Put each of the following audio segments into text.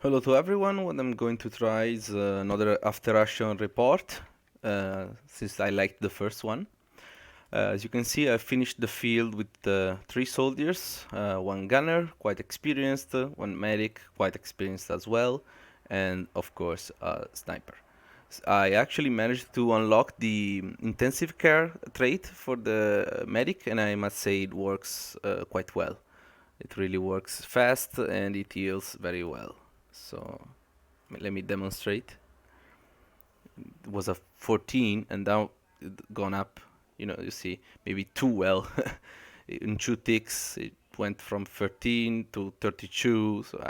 Hello to everyone. What I'm going to try is another after action report, since I liked the first one. As you can see, I finished the field with three soldiers, one gunner, quite experienced, one medic, quite experienced as well, and of course, a sniper. I actually managed to unlock the intensive care trait for the medic, and I must say it works quite well. It really works fast and it heals very well. So let me demonstrate. It was a 14 and now it gone up, you see, maybe too well. In 2 ticks it went from 13 to 32, so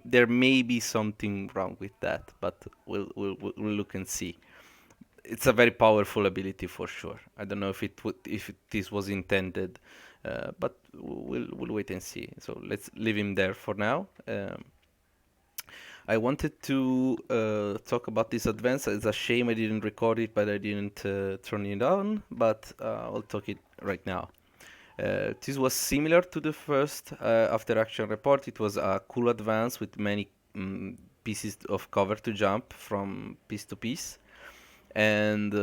there may be something wrong with that, but we'll look and see. It's a very powerful ability for sure. I don't know if this was intended, but we'll wait and see. So let's leave him there for now. I wanted to talk about this advance. It's a shame I didn't record it, but I didn't turn it on. But I'll talk it right now. This was similar to the first after action report. It was a cool advance with many pieces of cover to jump from piece to piece, and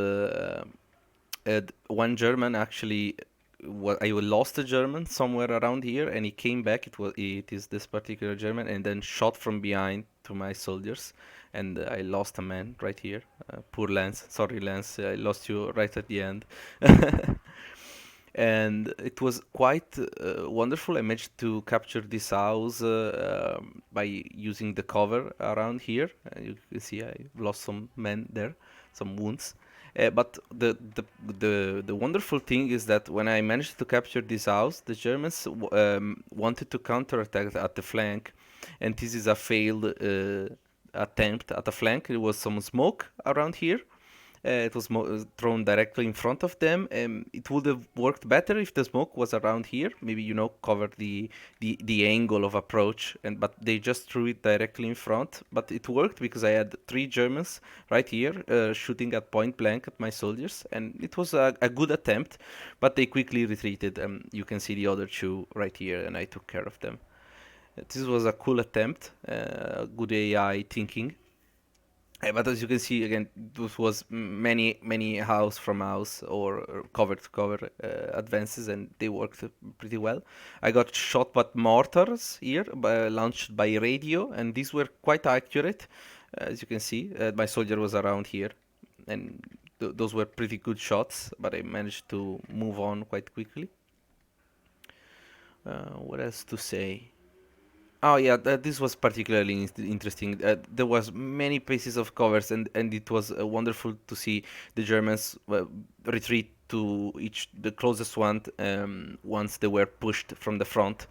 one German actually. I lost a German somewhere around here, and he came back. It is this particular German, and then shot from behind to my soldiers, and I lost a man right here. Poor Lance, sorry Lance, I lost you right at the end. And it was quite wonderful. I managed to capture this house by using the cover around here. You can see I lost some men there, some wounds. But the wonderful thing is that when I managed to capture this house, the Germans wanted to counterattack at the flank, and this is a failed attempt at a flank. There was some smoke around here. It was thrown directly in front of them. It would have worked better if the smoke was around here. Maybe covered the angle of approach, but they just threw it directly in front. But it worked because I had three Germans right here shooting at point blank at my soldiers, and it was a good attempt. But they quickly retreated. You can see the other two right here, and I took care of them. This was a cool attempt. Good AI thinking. But as you can see again, this was many house from house or cover to cover advances, and they worked pretty well. I got shot by mortars here, launched by radio, and these were quite accurate. As you can see, my soldier was around here, and those were pretty good shots. But I managed to move on quite quickly. What else to say? Oh yeah, this was particularly interesting. There was many pieces of covers, and it was wonderful to see the Germans retreat to the closest one once they were pushed from the front.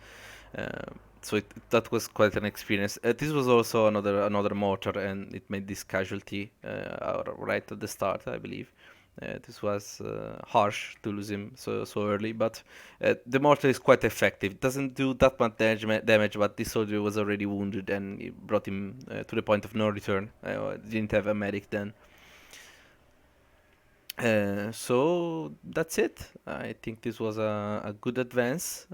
That was quite an experience. This was also another mortar, and it made this casualty right at the start, I believe. This was harsh to lose him so early, but the mortar is quite effective. It doesn't do that much damage, but this soldier was already wounded, and it brought him to the point of no return. Didn't have a medic then. So that's it. I think this was a good advance.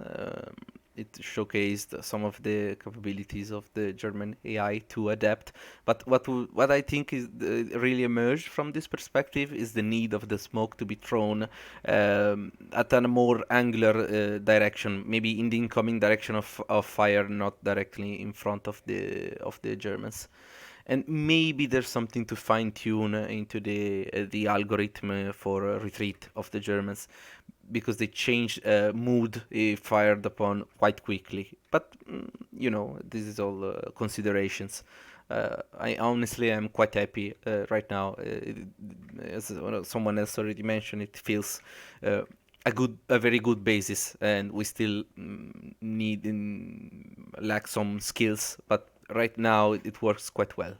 It showcased some of the capabilities of the German AI to adapt. But what I think is really emerged from this perspective is the need of the smoke to be thrown at a more angular direction, maybe in the incoming direction of fire, not directly in front of the Germans. And maybe there's something to fine tune into the algorithm for retreat of the Germans, because they changed mood fired upon quite quickly. But this is all considerations. I honestly am quite happy right now. As someone else already mentioned, it feels a very good basis, and we still lack some skills, but right now it works quite well.